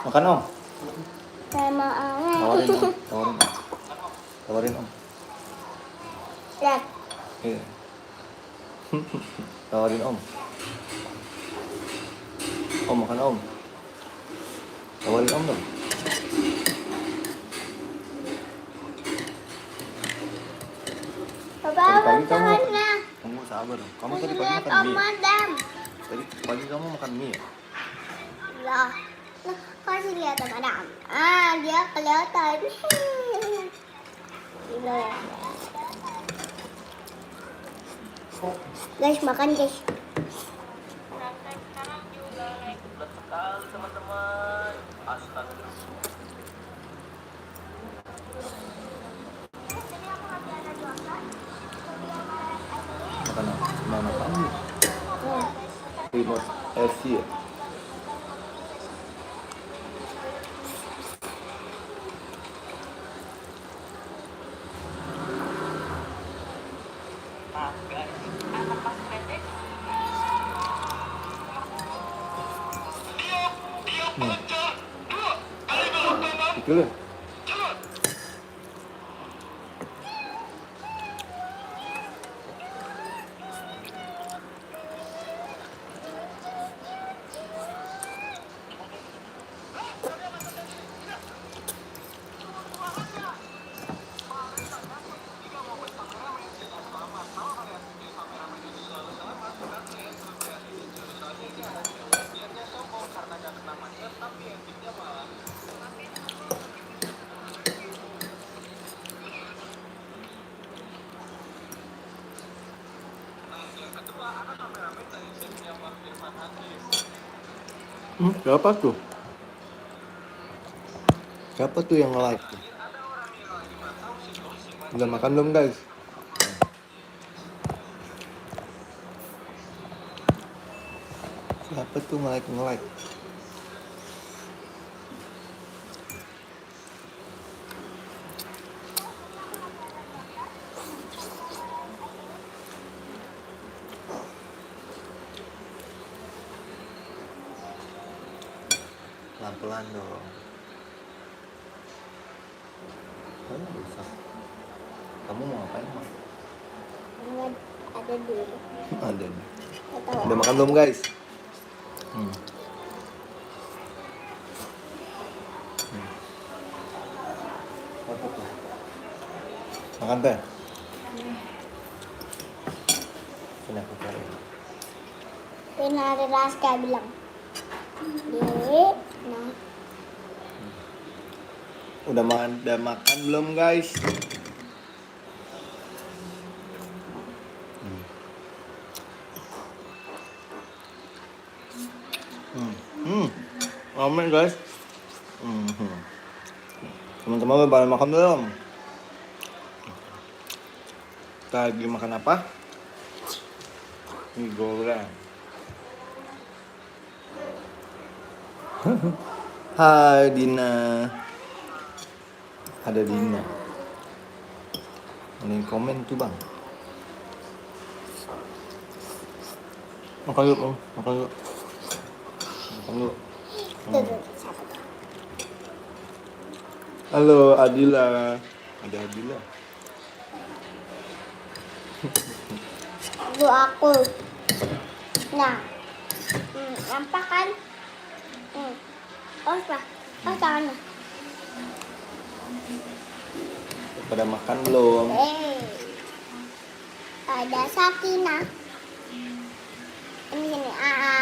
Makan Om. Saya mau Tawarin Om. Tawarin Om. lihat. Iya. Tawarin Om. Om makan Om. Tawarin Om dong. Papa Tadi pagi kamu makannya. kamu sabar dong. Kamu tadi pagi Lihat makan Om mie. Madam. Tadi pagi kamu makan mie ya? Lah, kasih lihat Om Madam. Ah, dia kelihatan. Gila ya. Guys, makan guys. Makan Om. Makan mie. Remote LC ya? Itu loh. Siapa tuh? Siapa tuh yang like? Udah makan belum guys? Siapa tuh nge-like? Pelan-pelan dong. Bisa. Kamu mau ngapain, Mak? Ada dulu. Ada. Udah makan belum guys? Apa tuh? Makan teh? Sini aku cari. Ini ada Raska bilang. Nah. Udah makan belum guys? Ramen guys. Teman-teman pada makan belum? Kita lagi makan apa? Mie goreng. Hai Dina. Ada Dina. Ada yang komen tuh bang. Makan yuk, Om. Makan yuk. Makan yuk. Halo Adila. Ada Adila. Itu aku. Nah. Nampak kan? Oh, tangan. Pada makan belum? Ada Sakina. Ini AA.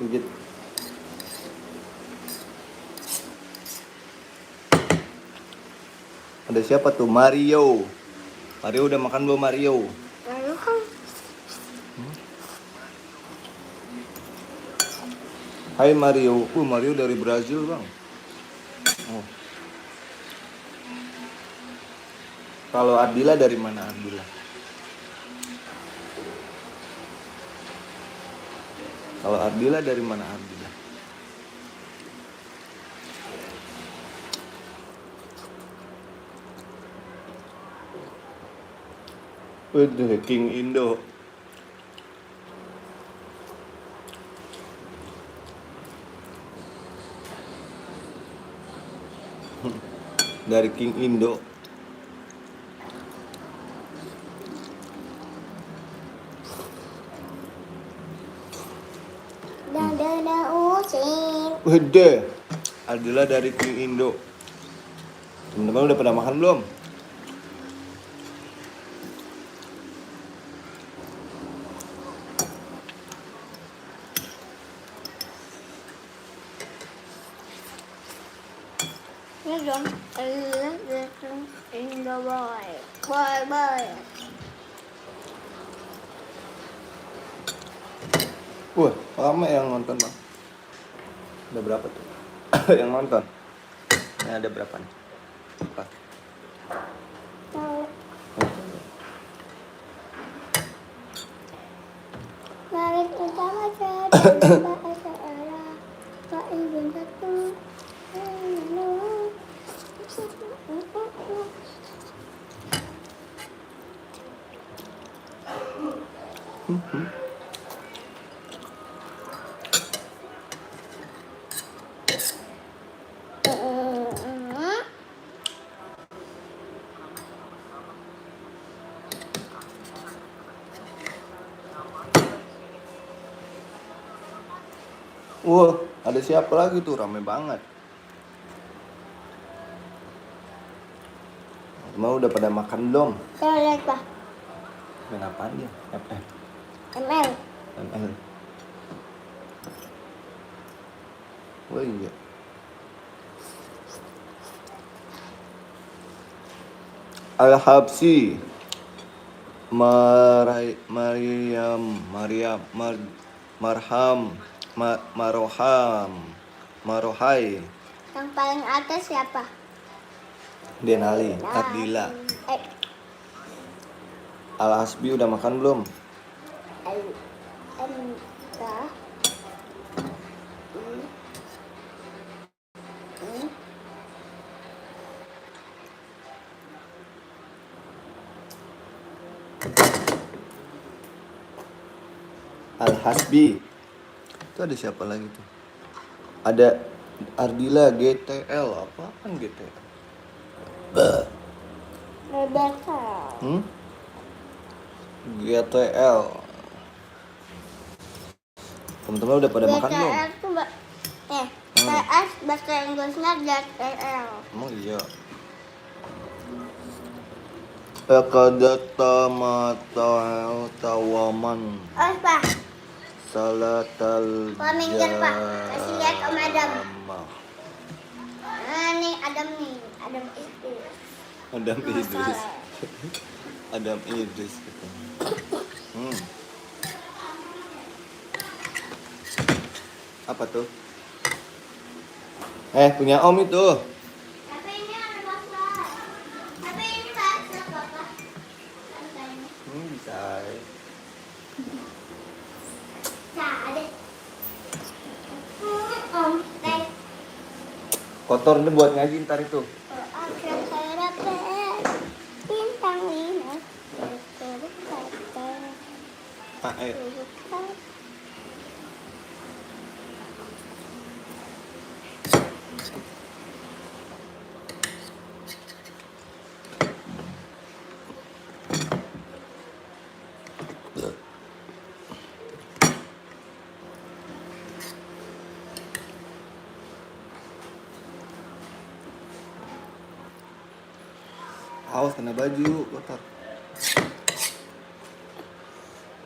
Gigit. Ada siapa tuh? Mario. Mario udah makan belum Mario? Lalu kan? Hai Mario. Mario dari Brazil bang. Oh. Kalau Ardila dari mana Ardila? Kalau Ardila dari mana Ardila? Waduh, King Indo. dari King Indo. Dada usin. Gede. Adalah dari King Indo. Teman-teman udah pada makan belum? Ini dong. Indo boy. Boy. Wah, lama yang nonton bang. Ada berapa tuh? Yang nonton? Ini ada berapa nih? Empat. Tahu. Mari kita baca bahasa Arab. Pak Ibn satu. Wah, ada siapa lagi tuh? Rame banget. Mau udah pada makan belum? Saya lihat Pak. Main apaan dia? FF. ML. ML. Oh iya. Al-Habsi. Marohai. Yang paling atas siapa? Denali, Ardila. Al-Hasbi udah makan belum? Al-Hasbi. Itu ada siapa lagi tuh? Ada Ardila, GTL. Apaan GTL? Rebecca. GTL. Teman-teman udah pada makan belum? GTL tuh TS bahasa Inggrisnya GTL. Emang iya. Ekadata mata'al tawaman Oh Pak, salatal Pak minggir Pak. Kasih lihat Om Adam. jamah. Nih Adam nih, Adam itu. Adam Idris. Adam Idris. Apa tuh? Punya Om itu. Tapi ini ada bakso. Tapi ini bakso Bapak. Bisa. Ada. Om, teh. Kotor ini buat ngaji ntar itu. Akhir saya dapat bintang 5. Air. Awas kena baju kotor.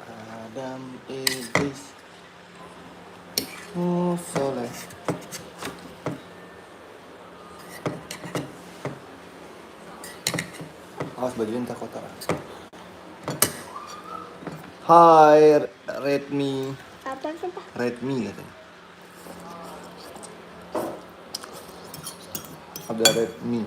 Adam Idris. Soleh. Awas bajunya ntar kotor. Hai Redmi. Apa sih Pak? Redmi katanya. Ada Redmi.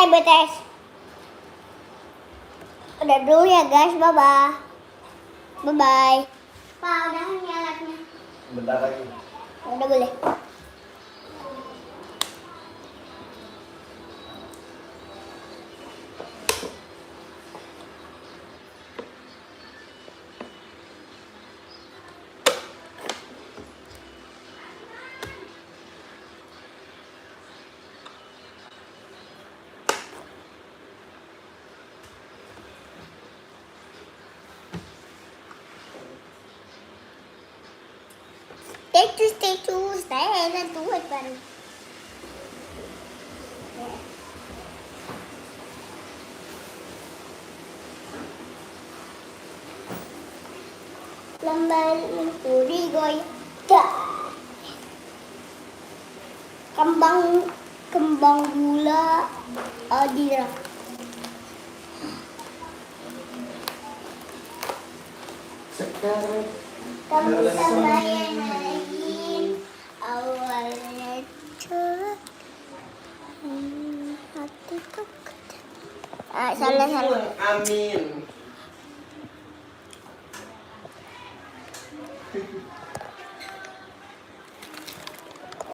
BTS. Udah dulu ya guys, bye-bye. Bye-bye. Pa, udah nyalatnya. Bentar lagi. Udah boleh. Stay to stay and do it baru. Lembar mencuri goyang. Kembang gula Adira. Sekarang Kamu tambahin lagi awalnya tuh hati takut. Salah. Amin.